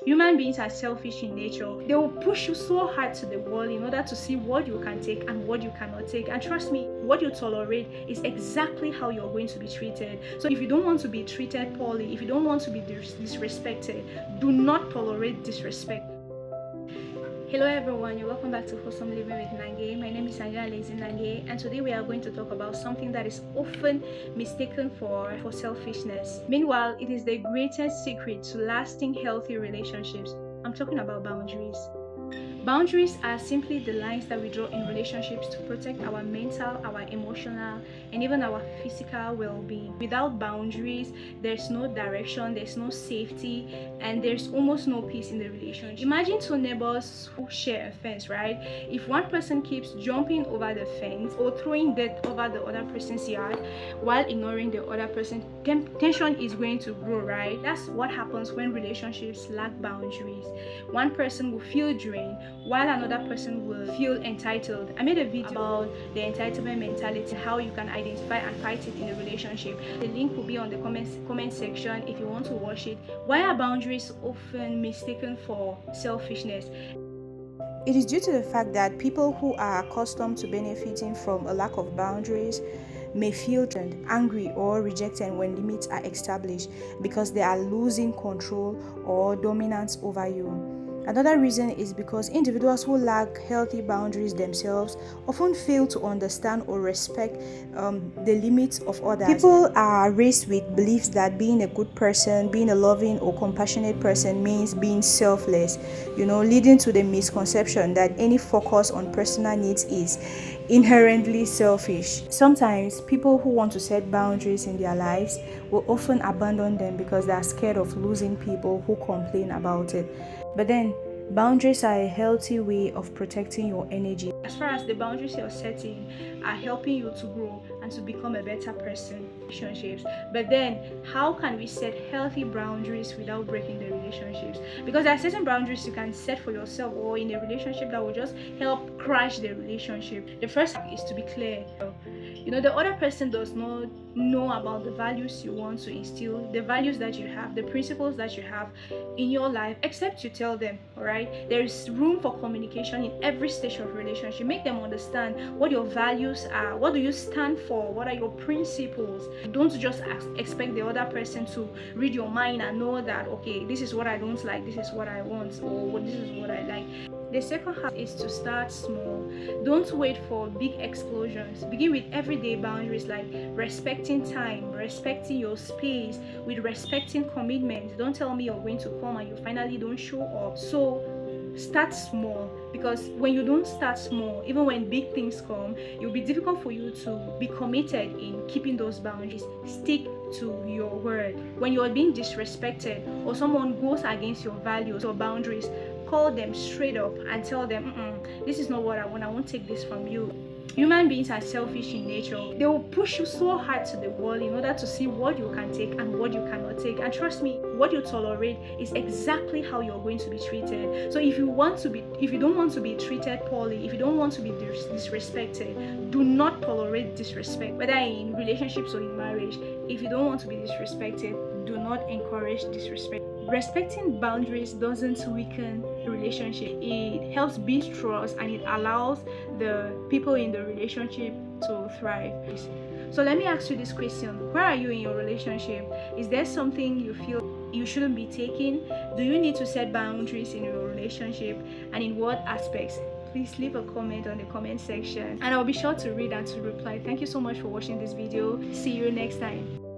Human beings are selfish in nature. They will push you so hard to the wall in order to see what you can take and what you cannot take. And trust me, what you tolerate is exactly how you're going to be treated. So if you don't want to be treated poorly, if you don't want to be disrespected, do not tolerate disrespect. Hello everyone, you're welcome back to Wholesome Living with Nange. My name is Nange, and today we are going to talk about something that is often mistaken for selfishness. Meanwhile, it is the greatest secret to lasting healthy relationships. I'm talking about boundaries. Boundaries are simply the lines that we draw in relationships to protect our mental, our emotional, and even our physical well-being. Without boundaries, there's no direction, there's no safety, and there's almost no peace in the relationship. Imagine two neighbors who share a fence, right? If one person keeps jumping over the fence or throwing dirt over the other person's yard while ignoring the other person, tension is going to grow, right? That's what happens when relationships lack boundaries. One person will feel drained while another person will feel entitled. I made a video about the entitlement mentality, how you can identify and fight it in a relationship. The link will be on the comment section if you want to watch it. Why are boundaries often mistaken for selfishness? It is due to the fact that people who are accustomed to benefiting from a lack of boundaries may feel angry or rejected when limits are established because they are losing control or dominance over you. Another reason is because individuals who lack healthy boundaries themselves often fail to understand or respect the limits of others. People are raised with beliefs that being a good person, being a loving or compassionate person means being selfless, leading to the misconception that any focus on personal needs is inherently selfish. Sometimes people who want to set boundaries in their lives will often abandon them because they are scared of losing people who complain about it. But then, boundaries are a healthy way of protecting your energy. As far as the boundaries you're setting are helping you to grow and to become a better person in relationships. But then, how can we set healthy boundaries without breaking the relationships? Because there are certain boundaries you can set for yourself or in a relationship that will just help crash the relationship. The first is to be clear. The other person does not know about the values you want to instill, the values that you have, the principles that you have in your life, except you tell them. All right, there is room for communication in every stage of relationship. Make them understand what your values are, what do you stand for, what are your principles. Don't just expect the other person to read your mind and know that, okay, this is what I don't like, this is what I want, or this is what I like. The second half is to start small. Don't wait for big explosions. Begin with everyday boundaries like respecting time, respecting your space, with respecting commitments. Don't tell me you're going to come and you finally don't show up. So start small, because when you don't start small, even when big things come, it will be difficult for you to be committed in keeping those boundaries. Stick to your word. When you're being disrespected or someone goes against your values or boundaries, call them straight up and tell them, this is not what I won't take this from you. Human beings are selfish in nature. They will push you so hard to the wall in order to see what you can take and what you cannot take. And trust me, what you tolerate is exactly how you're going to be treated. So if you don't want to be treated poorly, if you don't want to be disrespected, do not tolerate disrespect, whether in relationships or in marriage. If you don't want to be disrespected, do not encourage disrespect. Respecting boundaries doesn't weaken the relationship. It helps build trust and it allows the people in the relationship to thrive. So let me ask you this question. Where are you in your relationship? Is there something you feel you shouldn't be taking? Do you need to set boundaries in your relationship, and in what aspects? Please leave a comment on the comment section and I'll be sure to read and to reply. Thank you so much for watching this video. See you next time.